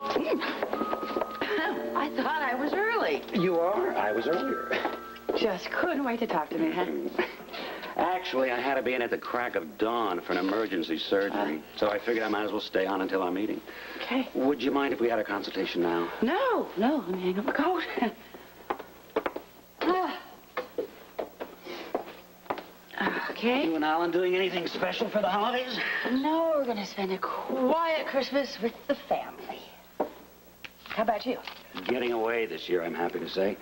I thought I was early. You are? I was earlier. Just couldn't wait to talk to me, huh? Actually, I had to be in at the crack of dawn for an emergency surgery, so I figured I might as well stay on until our meeting. Okay. Would you mind if we had a consultation now? No, let me hang up my coat. Okay. You and Alan doing anything special for the holidays? No, we're going to spend a quiet Christmas with the family. How about you? Getting away this year, I'm happy to say.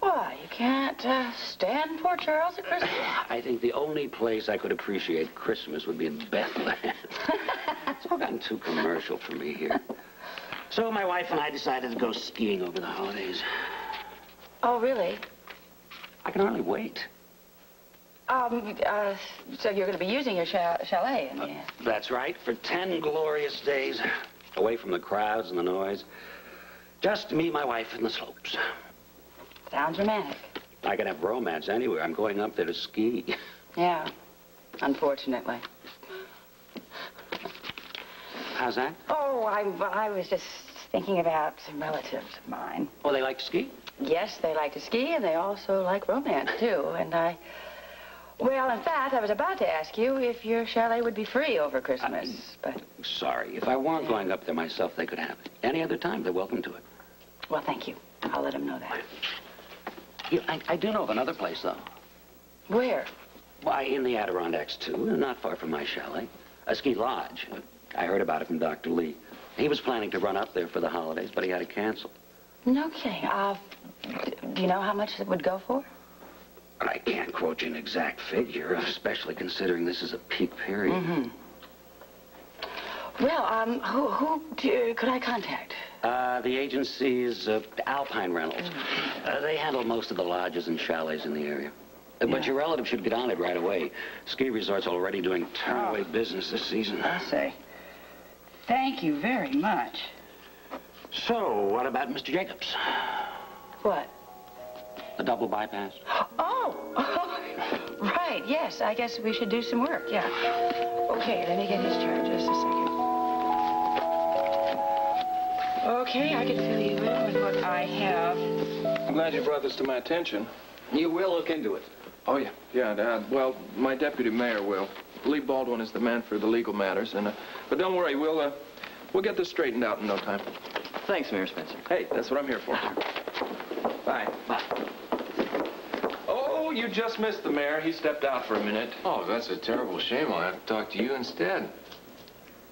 Why, you can't stand Port Charles at Christmas? I think the only place I could appreciate Christmas would be in Bethlehem. It's all gotten too commercial for me here. So my wife and I decided to go skiing over the holidays. Oh, really? I can hardly wait. So you're going to be using your chalet? That's right, for 10 glorious days, away from the crowds and the noise. Just me, my wife, and the slopes. Sounds romantic. I can have romance anywhere. I'm going up there to ski. Yeah, unfortunately. How's that? Oh, I was just thinking about some relatives of mine. Oh, they like to ski? Yes, they like to ski, and they also like romance, too. And well, in fact, I was about to ask you if your chalet would be free over Christmas, but... Sorry, if I weren't going up there myself, they could have it. Any other time, they're welcome to it. Well, thank you. I'll let them know that. I do know of another place, though. Where? Why, in the Adirondacks, too, not far from my chalet. A ski lodge. I heard about it from Dr. Lee. He was planning to run up there for the holidays, but he had to cancel. No kidding. Do you know how much it would go for? I can't quote you an exact figure, especially considering this is a peak period. Mm-hmm. Well, who could I contact? The agency's Alpine Rentals. They handle most of the lodges and chalets in the area. But your relative should get on it right away. Ski resorts already doing turn-away business this season. I say. Thank you very much. So, what about Mr. Jacobs? What? The double bypass? Oh, right, yes. I guess we should do some work, yeah. Okay, let me get his chart just a second. Okay, I can fill you in with what I have. I'm glad you brought this to my attention. You will look into it. Oh, yeah. Yeah, well, my deputy mayor will. Lee Baldwin is the man for the legal matters, and, but don't worry, we'll get this straightened out in no time. Thanks, Mayor Spencer. Hey, that's what I'm here for. Bye. Bye. Oh, you just missed the mayor. He stepped out for a minute. Oh, that's a terrible shame. I'll have to talk to you instead.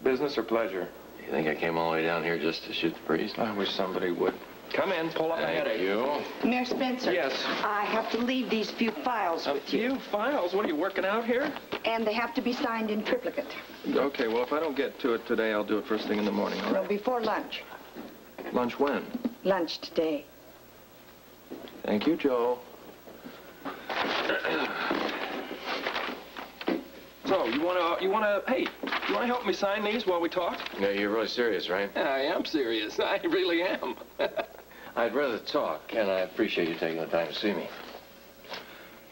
Business or pleasure? You think I came all the way down here just to shoot the breeze? I wish somebody would. Come in, pull up a headache. Thank you. Mayor Spencer. Yes. I have to leave these few files with you. Few files? What, are you working out here? And they have to be signed in triplicate. Okay, well, if I don't get to it today, I'll do it first thing in the morning, all Well, right? before lunch. Lunch when? Lunch today. Thank you, Joe. So, you wanna help me sign these while we talk? Yeah, you're really serious, right? Yeah, I am serious. I really am. I'd rather talk, and I appreciate you taking the time to see me.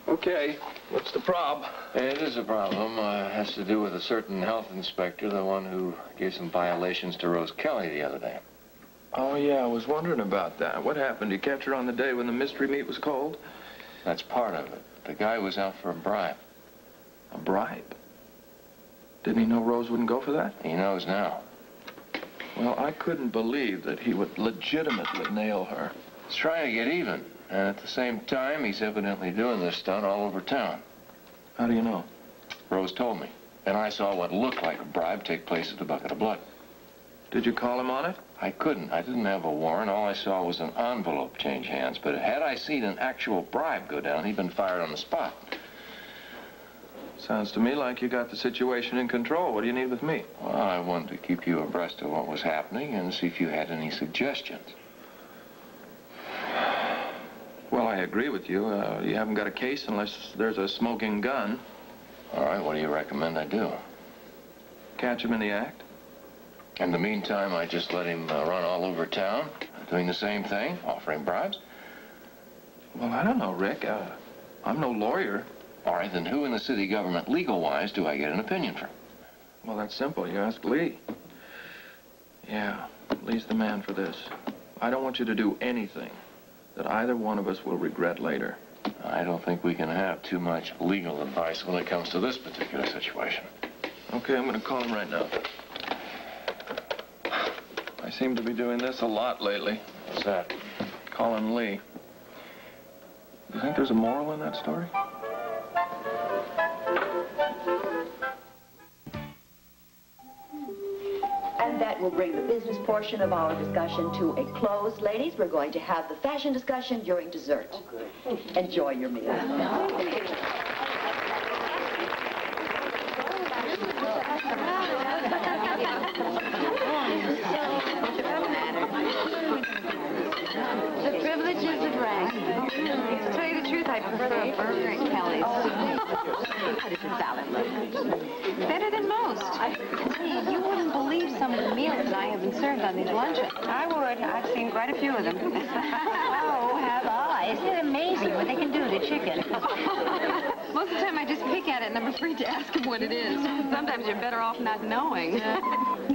Okay, what's the prob? It is a problem. It has to do with a certain health inspector, the one who gave some violations to Rose Kelly the other day. Oh, yeah, I was wondering about that. What happened? You catch her on the day when the mystery meat was cold? That's part of it. The guy was out for a bribe. A bribe? Didn't he know Rose wouldn't go for that? He knows now. Well, I couldn't believe that he would legitimately nail her. He's trying to get even. And at the same time, he's evidently doing this stunt all over town. How do you know? Rose told me. And I saw what looked like a bribe take place at the Bucket of Blood. Did you call him on it? I couldn't. I didn't have a warrant. All I saw was an envelope change hands. But had I seen an actual bribe go down, he'd been fired on the spot. Sounds to me like you got the situation in control. What do you need with me? Well, I wanted to keep you abreast of what was happening and see if you had any suggestions. Well, I agree with you. You haven't got a case unless there's a smoking gun. All right, what do you recommend I do? Catch him in the act? In the meantime, I just let him run all over town, doing the same thing, offering bribes? Well, I don't know, Rick. I'm no lawyer. All right, then who in the city government, legal-wise, do I get an opinion from? Well, that's simple. You ask Lee. Yeah. Lee's the man for this. I don't want you to do anything that either one of us will regret later. I don't think we can have too much legal advice when it comes to this particular situation. Okay, I'm going to call him right now. I seem to be doing this a lot lately. What's that? Calling Lee. You think there's a moral in that story? And that will bring the business portion of our discussion to a close. Ladies, we're going to have the fashion discussion during dessert. Enjoy your meal. The privileges of rank. To tell you the truth, I prefer a burger at Kelly's. How does your salad look? Better than most. Gee, you wouldn't believe some of the meals I have been served on these lunches. I would. I've seen quite a few of them. Oh, have I? Isn't it amazing what they can do to chicken? Most of the time I just pick at it and I'm afraid to ask them what it is. Sometimes you're better off not knowing. I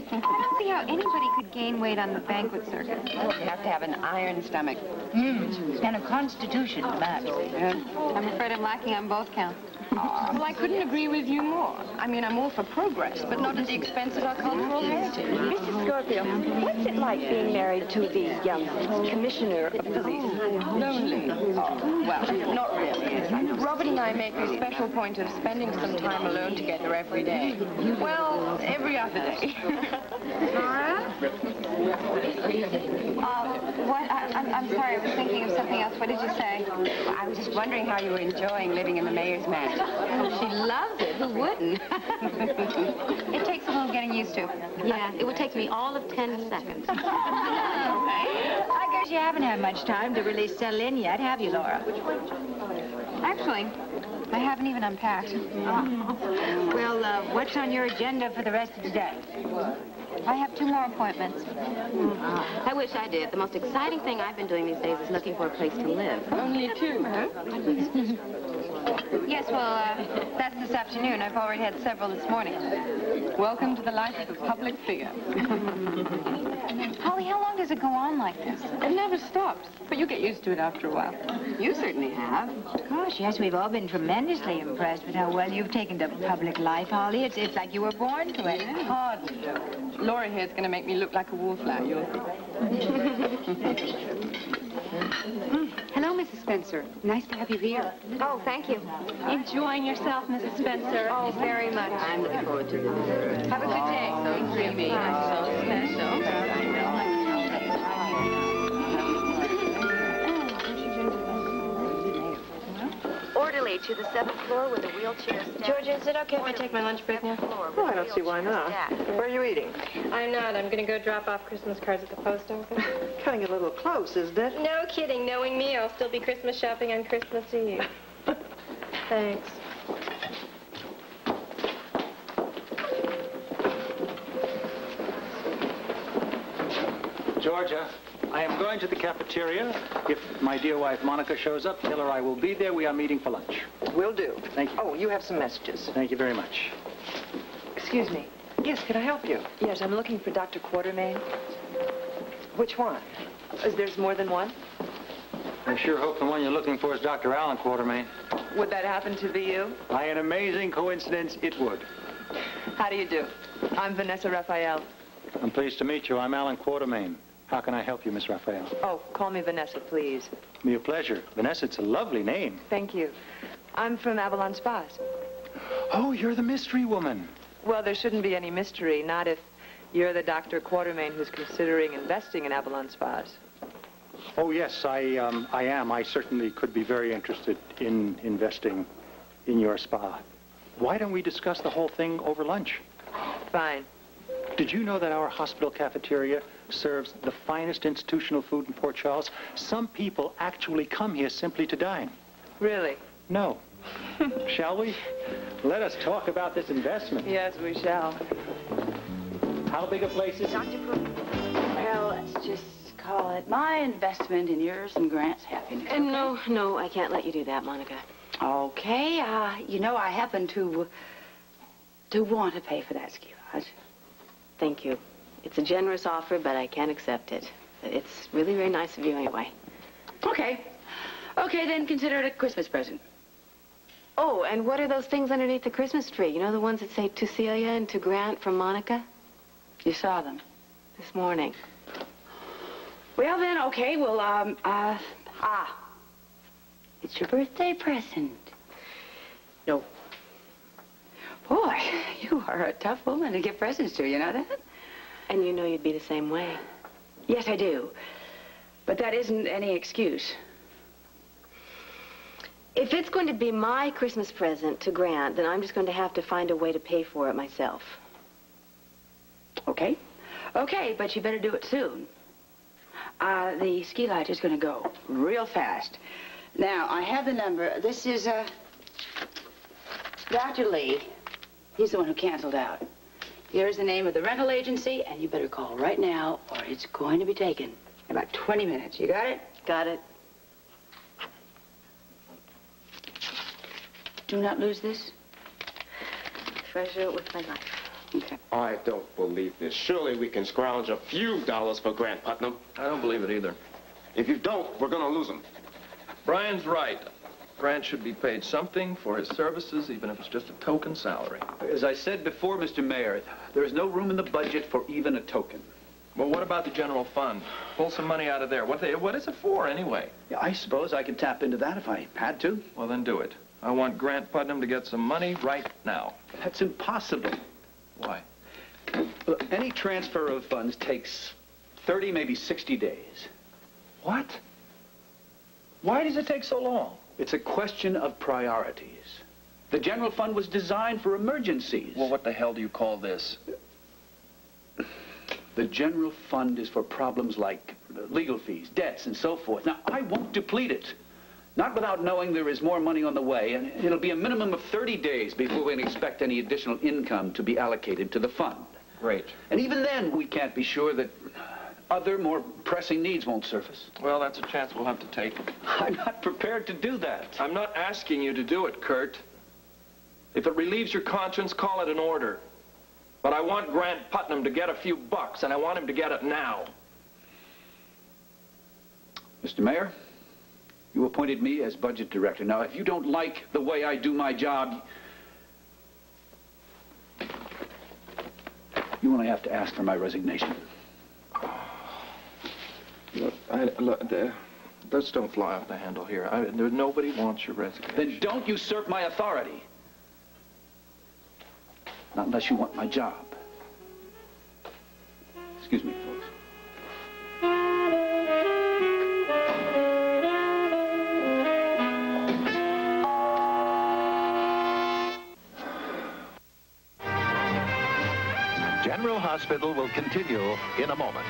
don't see how anybody could gain weight on the banquet circuit. Well, you have to have an iron stomach. And a constitution to match. I'm afraid I'm lacking on both counts. Well, I couldn't agree with you more. I mean, I'm all for progress, but not at the expense of our cultural heritage. Mrs. Scorpio, what's it like being married to the commissioner of police? Lonely. Well, not really. Robert and I make a special point of spending some time alone together every day. Well, every other day. Nora? What? I'm sorry, I was thinking of something else. What did you say? I was just wondering how you were enjoying living in the mayor's mansion. Oh, she loves it. Who wouldn't? It takes a little getting used to. Yeah, it would take me all of 10 seconds. I guess you haven't had much time to really settle in yet, have you, Laura? Actually, I haven't even unpacked. Well, what's on your agenda for the rest of the day? I have 2 more appointments. I wish I did. The most exciting thing I've been doing these days is looking for a place to live. Only 2, huh? Yes, well, that's this afternoon. I've already had several this morning. Welcome to the life of a public figure. Holly, how long does it go on like this? It never stops, but you get used to it after a while. You certainly have. Gosh, yes, we've all been tremendously impressed with how well you've taken to public life, Holly. It's like you were born to it. Hardly. Laura here's going to make me look like a wallflower, you'll see. Hello, Mrs. Spencer. Nice to have you here. Oh, thank you. Enjoying yourself, Mrs. Spencer? Oh, very much. I'm looking forward to it. Have a good day. So dreamy. So special. Orderly to the 7th floor with a wheelchair stand. Georgia, is it okay if I take my lunch break now? Oh, I don't see why not. Where are you eating? I'm not. I'm going to go drop off Christmas cards at the post office. Cutting it a little close, isn't it? No kidding. Knowing me, I'll still be Christmas shopping on Christmas Eve. Thanks. Georgia, I am going to the cafeteria. If my dear wife Monica shows up, tell her I will be there. We are meeting for lunch. Will do. Thank you. Oh, you have some messages. Thank you very much. Excuse me. Yes, can I help you? Yes, I'm looking for Dr. Quartermain. Which one? There's more than one? I sure hope the one you're looking for is Dr. Alan Quartermain. Would that happen to be you? By an amazing coincidence, it would. How do you do? I'm Vanessa Raphael. I'm pleased to meet you. I'm Alan Quartermain. How can I help you, Miss Raphael? Oh, call me Vanessa, please. Be a pleasure. Vanessa, it's a lovely name. Thank you. I'm from Avalon Spas. Oh, you're the mystery woman. Well, there shouldn't be any mystery, not if you're the Dr. Quartermain who's considering investing in Avalon Spas. Oh, yes, I am. I certainly could be very interested in investing in your spa. Why don't we discuss the whole thing over lunch? Fine. Did you know that our hospital cafeteria serves the finest institutional food in Port Charles? Some people actually come here simply to dine. Really? No. Shall we? Let us talk about this investment. Yes, we shall. How big a place is it? Well, let's just call it my investment in yours and Grant's happiness. No, I can't let you do that, Monica. Okay, you know, I happen to want to pay for that ski lodge. Thank you. It's a generous offer, but I can't accept it. It's really very nice of you anyway. Okay. Okay, then consider it a Christmas present. Oh, and what are those things underneath the Christmas tree? You know, the ones that say to Celia and to Grant from Monica? You saw them. This morning. Well, then, okay, well, it's your birthday present. No. Boy, you are a tough woman to give presents to, you know that? And you know you'd be the same way. Yes, I do. But that isn't any excuse. If it's going to be my Christmas present to Grant, then I'm just going to have to find a way to pay for it myself. Okay. Okay, but you better do it soon. The ski lodge is going to go real fast. Now, I have the number. This is, Dr. Lee. He's the one who canceled out. Here's the name of the rental agency, and you better call right now, or it's going to be taken in about 20 minutes. You got it? Got it. Do not lose this. Treasure it with my life. Okay. I don't believe this. Surely we can scrounge a few dollars for Grant Putnam. I don't believe it either. If you don't, we're going to lose him. Brian's right. Grant should be paid something for his services, even if it's just a token salary. As I said before, Mr. Mayor, there is no room in the budget for even a token. Well, what about the general fund? Pull some money out of there. What is it for, anyway? Yeah, I suppose I could tap into that if I had to. Well, then do it. I want Grant Putnam to get some money right now. That's impossible. Why? Well, any transfer of funds takes 30, maybe 60 days. What? Why does it take so long? It's a question of priorities. The general fund was designed for emergencies. Well, what the hell do you call this? The general fund is for problems like legal fees, debts, and so forth. Now, I won't deplete it. Not without knowing there is more money on the way, and it'll be a minimum of 30 days before we can expect any additional income to be allocated to the fund. Great. And even then, we can't be sure that other, more pressing needs won't surface. Well, that's a chance we'll have to take. I'm not prepared to do that. I'm not asking you to do it, Kurt. If it relieves your conscience, call it an order. But I want Grant Putnam to get a few bucks, and I want him to get it now. Mr. Mayor, you appointed me as budget director. Now, if you don't like the way I do my job, you only have to ask for my resignation. Look, let's don't fly off the handle here. Nobody wants your resignation. Then don't usurp my authority. Not unless you want my job. Excuse me, folks. General Hospital will continue in a moment.